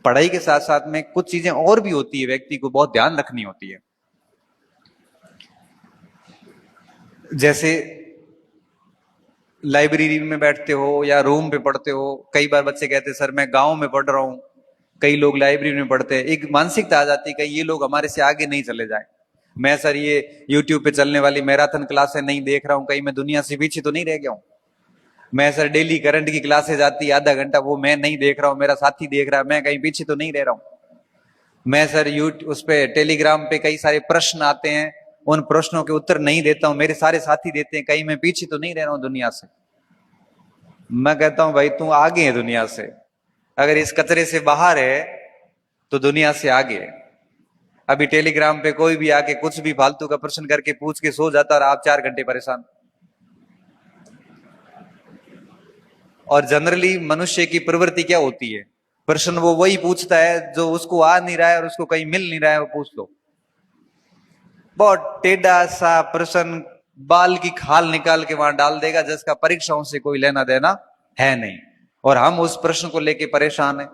पढ़ाई के साथ साथ में कुछ चीजें और भी होती है, व्यक्ति को बहुत ध्यान रखनी होती है। जैसे लाइब्रेरी में बैठते हो या रूम पे पढ़ते हो, कई बार बच्चे कहते हैं सर मैं गांव में पढ़ रहा हूं, कई लोग लाइब्रेरी में पढ़ते हैं, एक मानसिकता आ जाती है कहीं ये लोग हमारे से आगे नहीं चले जाए। मैं सर ये यूट्यूब पे चलने वाली मैराथन क्लासें नहीं देख रहा हूं, कहीं मैं दुनिया से पीछे तो नहीं रह गया हूं। मैं सर डेली करंट की क्लासेस आती आधा घंटा, वो मैं नहीं देख रहा हूं, मेरा साथी देख रहा है, मैं कहीं पीछे तो नहीं रह रहा हूं। मैं सर यूट्यूब उस पे टेलीग्राम पे कई सारे प्रश्न आते हैं, उन प्रश्नों के उत्तर नहीं देता हूं, मेरे सारे साथी देते हैं, कहीं मैं पीछे तो नहीं रह रहा हूं दुनिया से। मैं कहता हूं भाई तू आगे है दुनिया से, अगर इस कचरे से बाहर है तो दुनिया से आगे है। अभी टेलीग्राम पे कोई भी आके कुछ भी फालतू का प्रश्न करके पूछ के सो जाता और आप 4 घंटे परेशान। और जनरली मनुष्य की प्रवृत्ति क्या होती है, प्रश्न वो वही पूछता है जो उसको आ नहीं रहा है और उसको कहीं मिल नहीं रहा है, वो पूछ लो। बहुत टेढ़ा सा प्रश्न, बाल की खाल निकाल के वहां डाल देगा, जिसका परीक्षाओं से कोई लेना देना है नहीं। और हम उस प्रश्न को लेके परेशान है।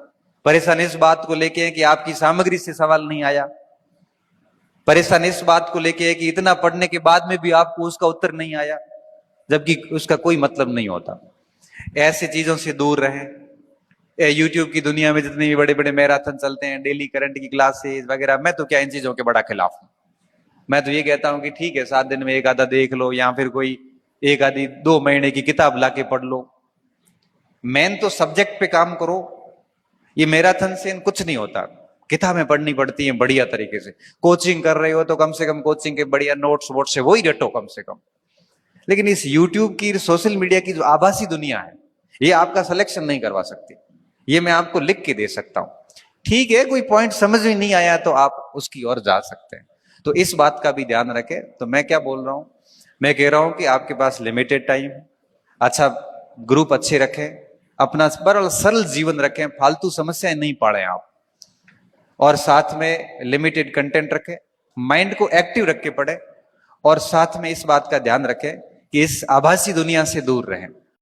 परेशान इस बात को लेके है कि आपकी सामग्री से सवाल नहीं आया, परेशान इस बात को लेके है कि इतना पढ़ने के बाद में भी आपको उसका उत्तर नहीं आया, जबकि उसका कोई मतलब नहीं होता। ऐसी चीजों से दूर रहें। यूट्यूब की दुनिया में जितने भी बड़े बड़े मैराथन चलते हैं, डेली करंट की क्लासेस वगैरह, मैं तो क्या इन चीजों के बड़ा खिलाफ हूं। मैं तो ये कहता हूं कि ठीक है 7 दिन में एक आधा देख लो, या फिर कोई एक आधी 2 महीने की किताब लाके पढ़ लो, मेन तो सब्जेक्ट पे काम करो। ये मैराथन से कुछ नहीं होता, किताबें पढ़नी पड़ती हैं बढ़िया तरीके से। कोचिंग कर रहे हो तो कम से कम कोचिंग के बढ़िया नोट्स वोट से वही रटो कम से कम। लेकिन इस यूट्यूब की, सोशल मीडिया की जो आभासी दुनिया है, ये आपका सिलेक्शन नहीं करवा सकती। ये मैं आपको लिख के दे सकता हूं। ठीक है, कोई पॉइंट समझ में नहीं आया तो आप उसकी ओर जा सकते हैं। तो इस बात का भी ध्यान रखें। तो मैं क्या बोल रहा हूं, मैं कह रहा हूं कि आपके पास लिमिटेड टाइम, अच्छा ग्रुप अच्छे रखें, अपना बड़ा सरल जीवन रखें, फालतू समस्याएं नहीं पाड़ें आप, और साथ में लिमिटेड कंटेंट रखें, माइंड को एक्टिव रख के पढ़ें, और साथ में इस बात का ध्यान रखें कि इस आभासी दुनिया से दूर रहें।